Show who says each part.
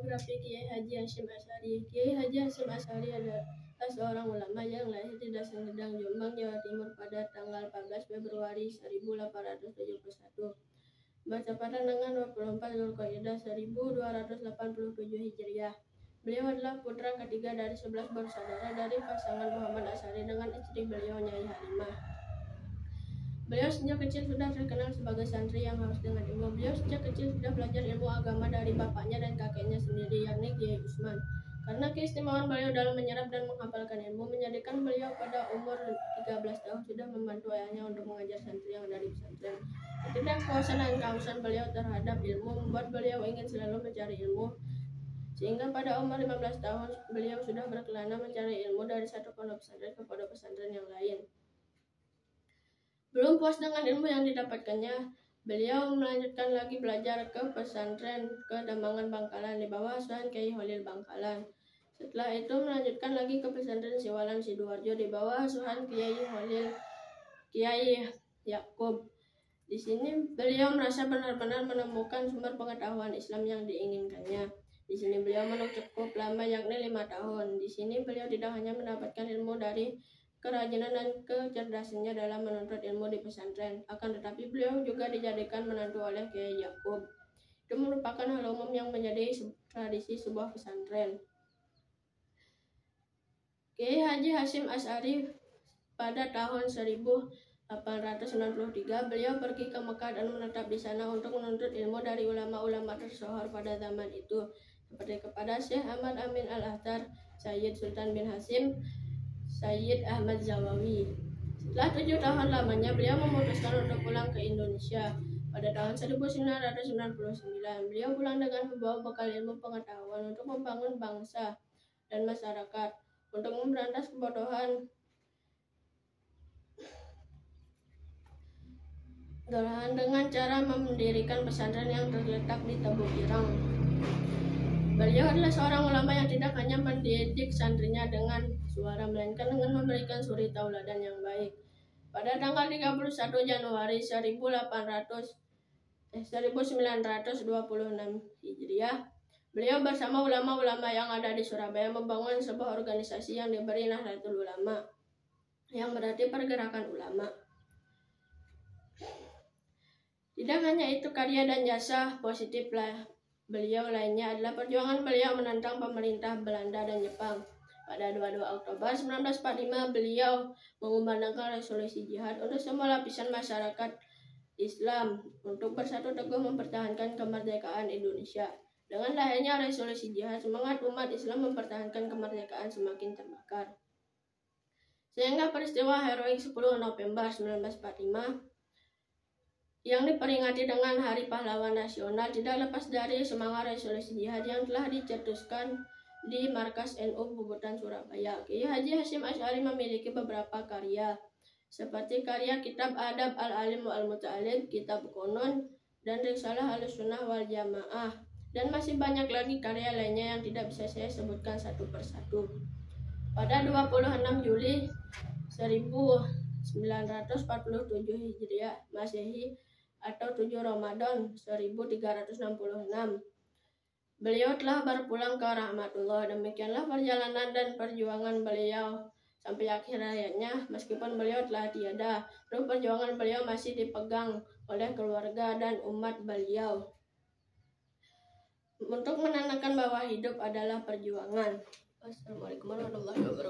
Speaker 1: Biografi Kiai Haji Hasyim Asy'ari. Kiai Haji Hasyim Asy'ari adalah seorang ulama yang lahir di Desa Gedang, Jombang, Jawa Timur pada tanggal 14 Februari 1871. Bertepatan dengan 24 Zulqa'dah 1287 Hijriah. Beliau adalah putra ketiga dari 11 bersaudara dari pasangan Muhammad Asy'ari dengan istri beliau Nyai Halimah. Beliau sejak kecil sudah terkenal sebagai santri yang haus dengan ilmu. Beliau sejak kecil sudah belajar ilmu agama dari bapaknya dan kakeknya sendiri, yakni Kiai Usman. Karena keistimewaan beliau dalam menyerap dan menghafalkan ilmu, menjadikan beliau pada umur 13 tahun sudah membantu ayahnya untuk mengajar santri yang ada di pesantren. Ketidakpuasan dan kehausan beliau terhadap ilmu membuat beliau ingin selalu mencari ilmu, sehingga pada umur 15 tahun beliau sudah berkelana mencari ilmu dari satu pondok pesantren ke pondok pesantren yang lain. Belum puas dengan ilmu yang didapatkannya, beliau melanjutkan lagi belajar ke pesantren Kedamangan Bangkalan di bawah asuhan Kiai Holil Bangkalan. Setelah itu melanjutkan lagi ke pesantren Siwalan Sidoarjo di bawah asuhan Kiai Yakub. Di sini beliau merasa benar-benar menemukan sumber pengetahuan Islam yang diinginkannya. Di sini beliau menekuk cukup lama, yakni 5 tahun. Di sini beliau tidak hanya mendapatkan ilmu dari kerajinan dan kecerdasannya dalam menuntut ilmu di pesantren, akan tetapi beliau juga dijadikan menantu oleh Kiai Yakub. Itu merupakan hal umum yang menjadi tradisi sebuah pesantren. Kiai Haji Hasyim Asy'ari pada tahun 1893 beliau pergi ke Mekah dan menetap di sana untuk menuntut ilmu dari ulama-ulama tersohor pada zaman itu, seperti kepada Syekh Ahmad Amin Al-Athar, Sayyid Sultan bin Hasim, Sayyid Ahmad Zawawi. Setelah 7 tahun lamanya, beliau memutuskan untuk pulang ke Indonesia. Pada tahun 1999, beliau pulang dengan membawa bekal ilmu pengetahuan untuk membangun bangsa dan masyarakat, untuk memberantas kebodohan dengan cara mendirikan pesantren yang terletak di Tebu Ireng. Beliau adalah seorang ulama yang tidak hanya mendidik santrinya dengan suara, melainkan dengan memberikan suri tauladan yang baik. Pada tanggal 31 Januari 1926 Hijriah, beliau bersama ulama-ulama yang ada di Surabaya membangun sebuah organisasi yang diberi Nahdlatul Ulama, yang berarti pergerakan ulama. Tidak hanya itu, karya dan jasa positif beliau lainnya adalah perjuangan beliau menentang pemerintah Belanda dan Jepang. Pada 22 Oktober 1945, beliau mengumandangkan resolusi jihad untuk semua lapisan masyarakat Islam untuk bersatu teguh mempertahankan kemerdekaan Indonesia. Dengan lahirnya resolusi jihad, semangat umat Islam mempertahankan kemerdekaan semakin terbakar. Sehingga peristiwa heroik 10 November 1945 yang diperingati dengan Hari Pahlawan Nasional tidak lepas dari semangat resolusi jihad yang telah dicetuskan di Markas NU Bubutan Surabaya. Kiai Haji Hasyim Asy'ari memiliki beberapa karya, seperti karya Kitab Adab Al-Alim Al-Muta'alim, Kitab Konon, dan Risalah Ahlussunnah wal Jamaah, dan masih banyak lagi karya lainnya yang tidak bisa saya sebutkan satu persatu. Pada 26 Juli 1947 Hijriah Masehi atau 7 Ramadan 1366, beliau telah berpulang ke rahmatullah. Demikianlah perjalanan dan perjuangan beliau sampai akhir hayatnya. Meskipun beliau telah tiada, namun perjuangan beliau masih dipegang oleh keluarga dan umat beliau untuk menanamkan bahwa hidup adalah perjuangan. Wassalamualaikum warahmatullahi wabarakatuh.